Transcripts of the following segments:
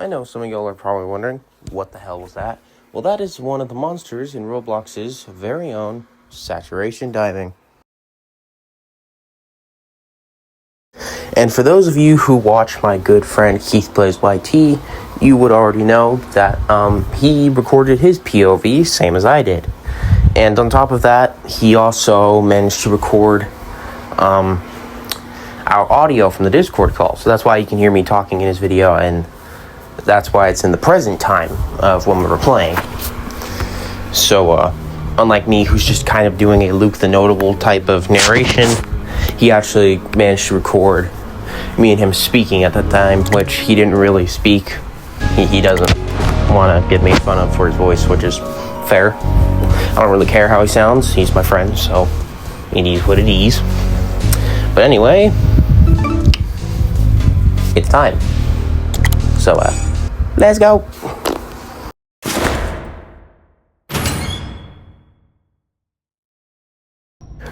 I know some of y'all are probably wondering, what the hell was that? Well, that is one of the monsters in Roblox's very own saturation diving. And for those of you who watch my good friend Keith Plays YT, you would already know that he recorded his POV, same as I did. And on top of that, he also managed to record our audio from the Discord call. So that's why you can hear me talking in his video, and that's why it's in the present time of when we were playing. So, unlike me, who's just kind of doing a Luke the Notable type of narration, he actually managed to record me and him speaking at that time, which he didn't really speak. He doesn't want to get made fun of for his voice, which is fair. I don't really care how he sounds. He's my friend, so it is what it is. But anyway, it's time. So, let's go.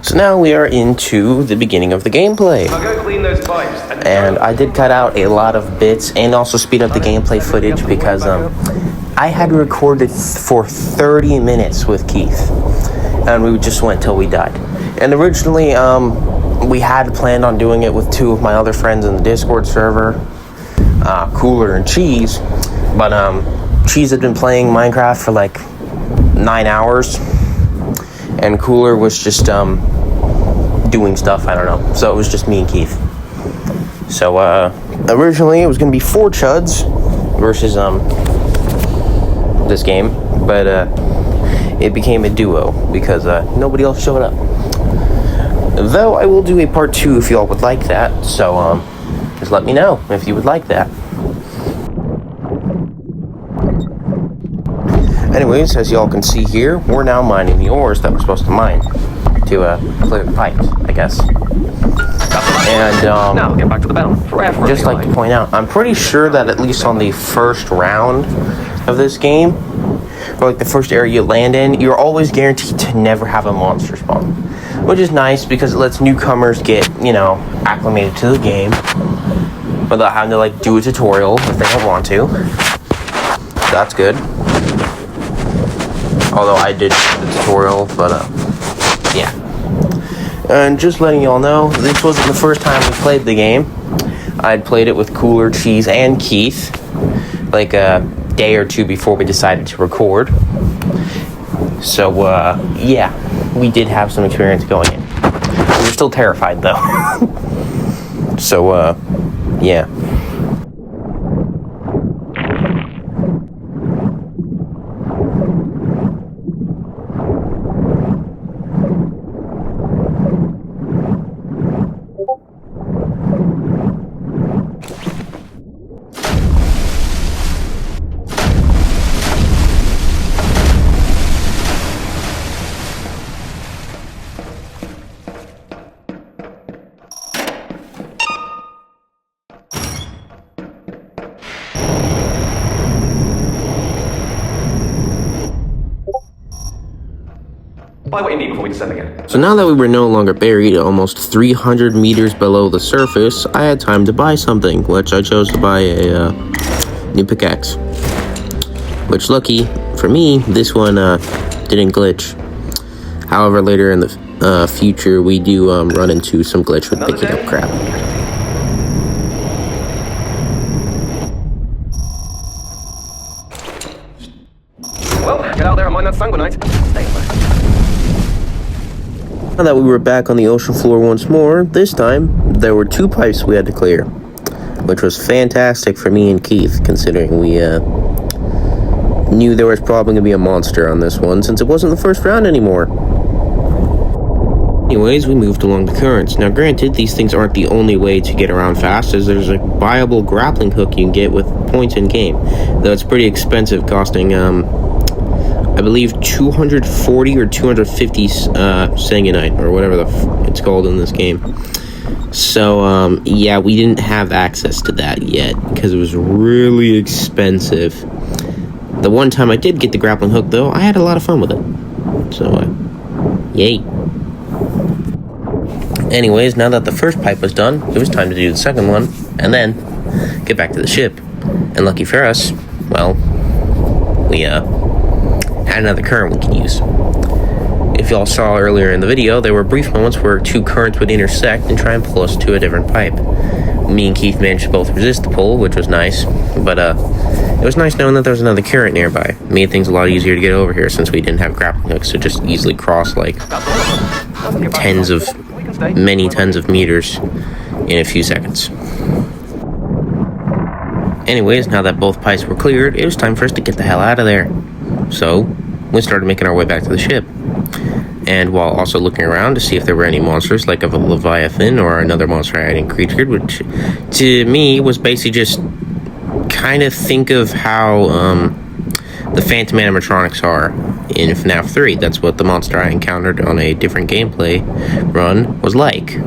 So now we are into the beginning of the gameplay. I'll go clean those pipes. And I did cut out a lot of bits and also speed up the gameplay footage because I had recorded for 30 minutes with Keith. And we just went till we died. And originally, we had planned on doing it with two of my other friends in the Discord server, Cooler and Cheese. But Cheese had been playing Minecraft for like 9 hours. And Cooler was just doing stuff, I don't know. So it was just me and Keith. So originally it was going to be 4 Chuds versus this game. But it became a duo because nobody else showed up. Though I will do a part 2 if y'all would like that. So just let me know if you would like that. Anyways, as y'all can see here, we're now mining the ores that we're supposed to mine to clear the pipes, I guess. And now get back to the battle. Just like to point out, I'm pretty sure that at least on the first round of this game, or like the first area you land in, you're always guaranteed to never have a monster spawn, which is nice because it lets newcomers get, acclimated to the game without having to like do a tutorial if they don't want to. That's good. Although I did the tutorial, but yeah. And just letting y'all know, this wasn't the first time we played the game. I'd played it with Cooler, Cheese, and Keith, like a day or two before we decided to record. So, yeah, we did have some experience going in. We were still terrified, though. So, yeah. Buy what you need before we descend again. So now that we were no longer buried almost 300 meters below the surface, I had time to buy something, which I chose to buy a new pickaxe. Which, lucky for me, this one didn't glitch. However, later in the future, we do run into some glitch with picking up crap. Well, get out there and mine that sanguinite. Stay away. Now that we were back on the ocean floor once more, this time, there were 2 pipes we had to clear, which was fantastic for me and Keith, considering we knew there was probably going to be a monster on this one, since it wasn't the first round anymore. Anyways, we moved along the currents. Now granted, these things aren't the only way to get around fast, as there's a viable grappling hook you can get with points in game, though it's pretty expensive, costing I believe 240 or 250 sanguinite, or whatever it's called in this game. So, yeah, we didn't have access to that yet, because it was really expensive. The one time I did get the grappling hook, though, I had a lot of fun with it. So, yay. Anyways, now that the first pipe was done, it was time to do the second one, and then get back to the ship. And lucky for us, well, we had another current we could use. If y'all saw earlier in the video, there were brief moments where two currents would intersect and try and pull us to a different pipe. Me and Keith managed to both resist the pull, which was nice, but it was nice knowing that there was another current nearby. It made things a lot easier to get over here since we didn't have grappling hooks to just easily cross like many tens of meters in a few seconds. Anyways, now that both pipes were cleared, it was time for us to get the hell out of there. So, we started making our way back to the ship. And while also looking around to see if there were any monsters, like a Leviathan or another monster I had encountered, which to me was basically just kind of think of how the Phantom animatronics are in FNAF 3. That's what the monster I encountered on a different gameplay run was like.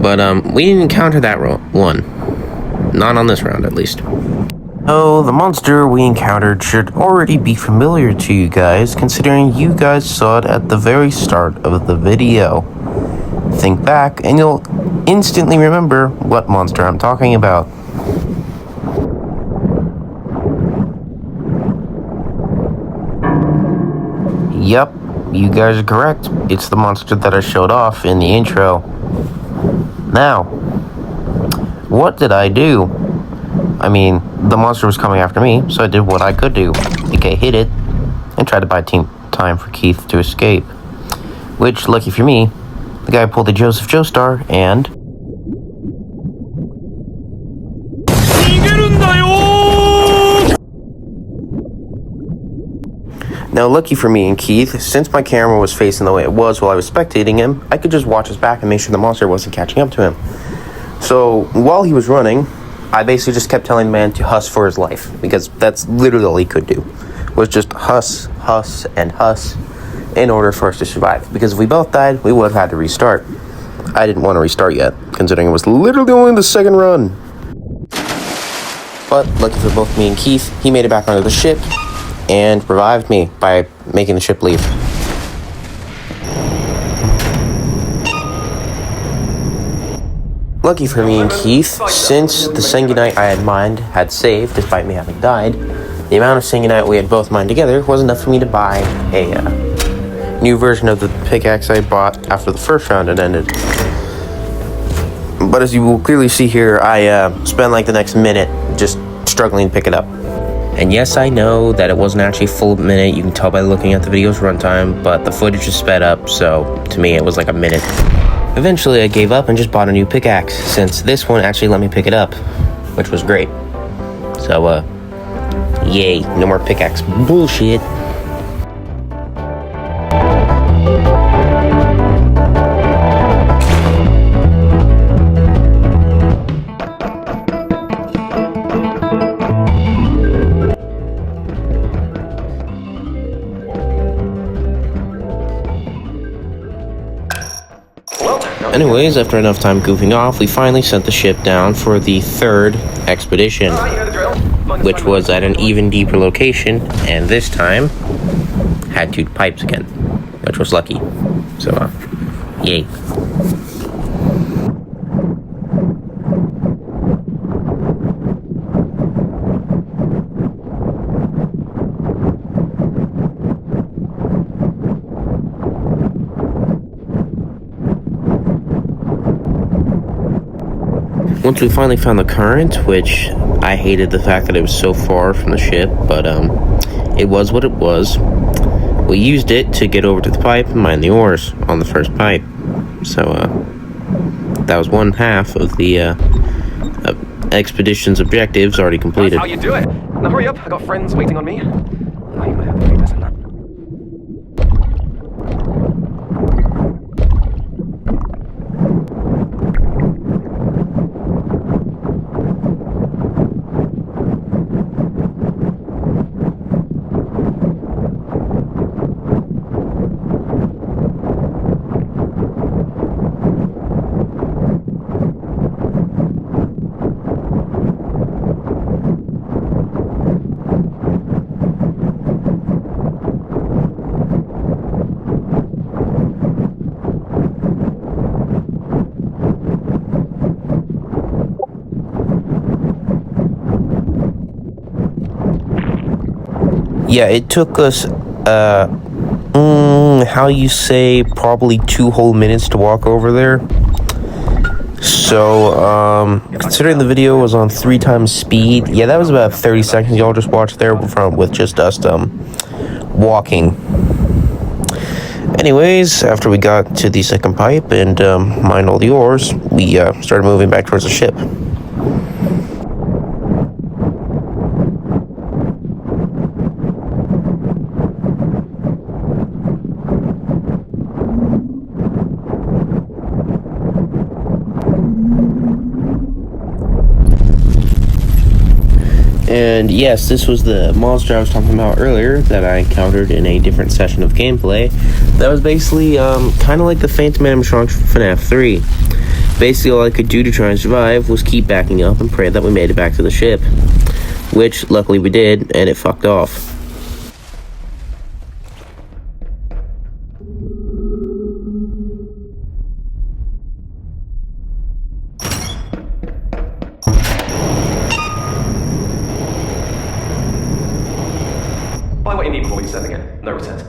But we didn't encounter that one. Not on this round, at least. Oh, the monster we encountered should already be familiar to you guys, considering you guys saw it at the very start of the video. Think back, and you'll instantly remember what monster I'm talking about. Yep, you guys are correct. It's the monster that I showed off in the intro. Now, what did I do? I mean, the monster was coming after me, so I did what I could do. aka hit it, and tried to buy time for Keith to escape. Which, lucky for me, the guy pulled a Joseph Joestar, and... Now, lucky for me and Keith, since my camera was facing the way it was while I was spectating him, I could just watch his back and make sure the monster wasn't catching up to him. So, while he was running, I basically just kept telling the man to huss for his life, because that's literally all he could do, was just huss, and huss, in order for us to survive. Because if we both died, we would have had to restart. I didn't want to restart yet, considering it was literally only the second run. But, lucky for both me and Keith, he made it back onto the ship, and revived me by making the ship leave. Lucky for me and Keith, since the Sanguinite I had mined had saved, despite me having died, the amount of Sanguinite we had both mined together was enough for me to buy a new version of the pickaxe I bought after the first round had ended. But as you will clearly see here, I spent like the next minute just struggling to pick it up. And yes, I know that it wasn't actually a full minute, you can tell by looking at the video's runtime, but the footage is sped up, so to me it was like a minute. Eventually I gave up and just bought a new pickaxe, since this one actually let me pick it up, which was great. So, yay, no more pickaxe bullshit. Anyways, after enough time goofing off, we finally sent the ship down for the third expedition, which was at an even deeper location, and this time had 2 pipes again, which was lucky. So, yay. Once we finally found the current, which I hated the fact that it was so far from the ship, but it was what it was. We used it to get over to the pipe and mine the ores on the first pipe. So that was one half of the expedition's objectives already completed. That's how you do it. Now hurry up, I got friends waiting on me. Oh, you might have to read this in that. Yeah, it took us, how you say, probably 2 whole minutes to walk over there. So, considering the video was on 3 times speed, yeah, that was about 30 seconds y'all just watched there with just us, walking. Anyways, after we got to the second pipe and, mined all the ores, we, started moving back towards the ship. And yes, this was the monster I was talking about earlier that I encountered in a different session of gameplay. That was basically kind of like the Phantom animatronics from FNAF 3. Basically, all I could do to try and survive was keep backing up and pray that we made it back to the ship. Which, luckily we did, and it fucked off. Buy what you need before you send again. No returns.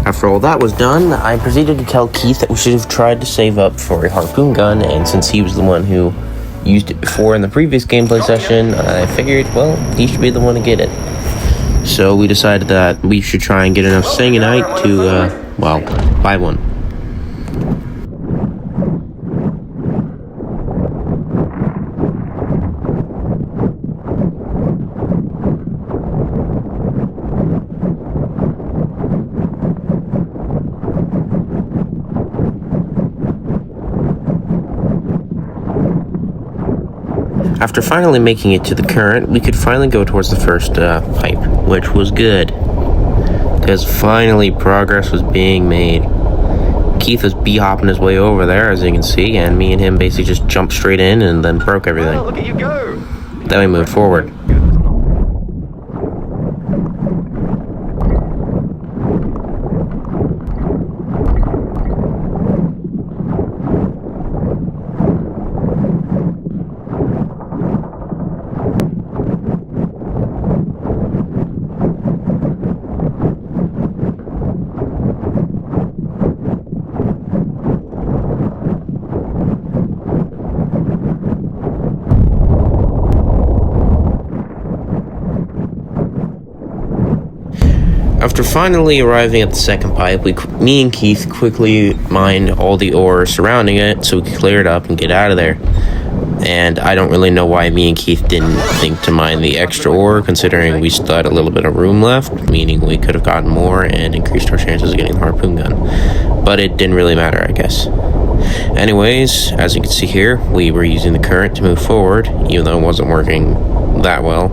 After all that was done, I proceeded to tell Keith that we should have tried to save up for a harpoon gun, and since he was the one who used it before in the previous gameplay session, I figured, well, he should be the one to get it. So we decided that we should try and get enough sangonite to, well, buy one. After finally making it to the current, we could finally go towards the first pipe, which was good. Because finally progress was being made. Keith was bee-hopping his way over there, as you can see, and me and him basically just jumped straight in and then broke everything. Oh, look at you go! Then we moved forward. After finally arriving at the second pipe, me and Keith quickly mined all the ore surrounding it so we could clear it up and get out of there. And I don't really know why me and Keith didn't think to mine the extra ore, considering we still had a little bit of room left, meaning we could have gotten more and increased our chances of getting the harpoon gun. But it didn't really matter, I guess. Anyways, as you can see here, we were using the current to move forward, even though it wasn't working that well.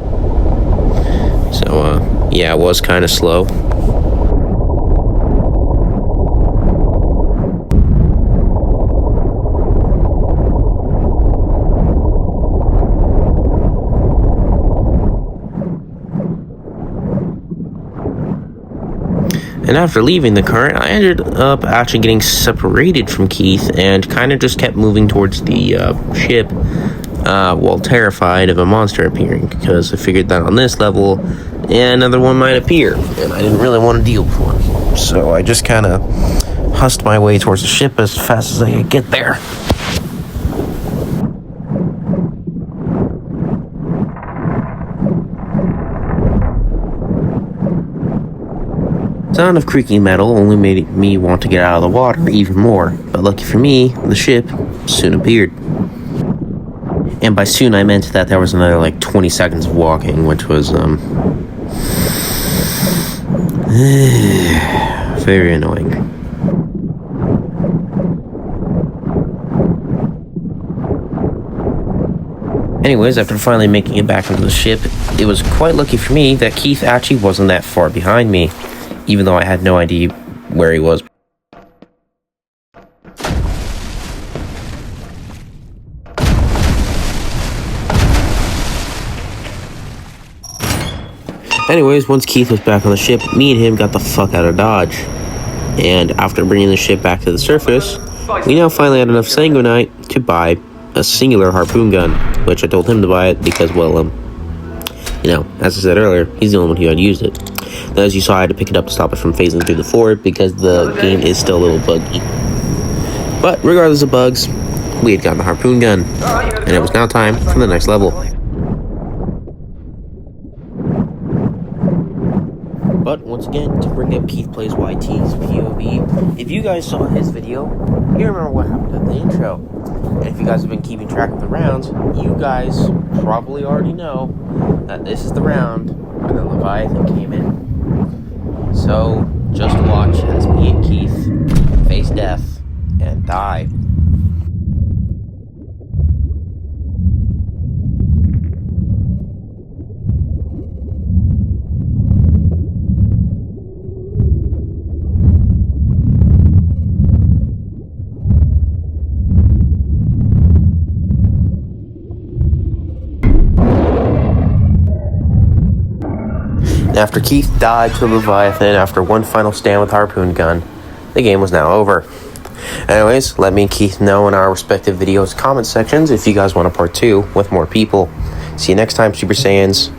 So, yeah, it was kind of slow. And after leaving the current, I ended up actually getting separated from Keith and kind of just kept moving towards the ship while terrified of a monster appearing, because I figured that on this level another one might appear, and I didn't really want to deal with one. So I just kind of husked my way towards the ship as fast as I could get there. The sound of creaking metal only made me want to get out of the water even more, but lucky for me, the ship soon appeared. And by soon I meant that there was another like 20 seconds of walking, which was very annoying. Anyways, after finally making it back into the ship, it was quite lucky for me that Keith actually wasn't that far behind me, even though I had no idea where he was. Anyways, once Keith was back on the ship, me and him got the fuck out of Dodge. And after bringing the ship back to the surface, we now finally had enough sanguinite to buy a singular harpoon gun, which I told him to buy it because, well, as I said earlier, he's the only one who had used it. Now, as you saw, I had to pick it up to stop it from phasing through the fort because the game is still a little buggy. But regardless of bugs, we had gotten the harpoon gun, and it was now time for the next level. But once again, to bring up Keith Plays YT's POV, if you guys saw his video, you remember what happened at the intro. And if you guys have been keeping track of the rounds, you guys probably already know that this is the round where the Leviathan came in. So, just watch as me and Keith face death and die. After Keith died to the Leviathan after one final stand with Harpoon Gun, the game was now over. Anyways, let me and Keith know in our respective videos comment sections if you guys want a part 2 with more people. See you next time, Super Saiyans.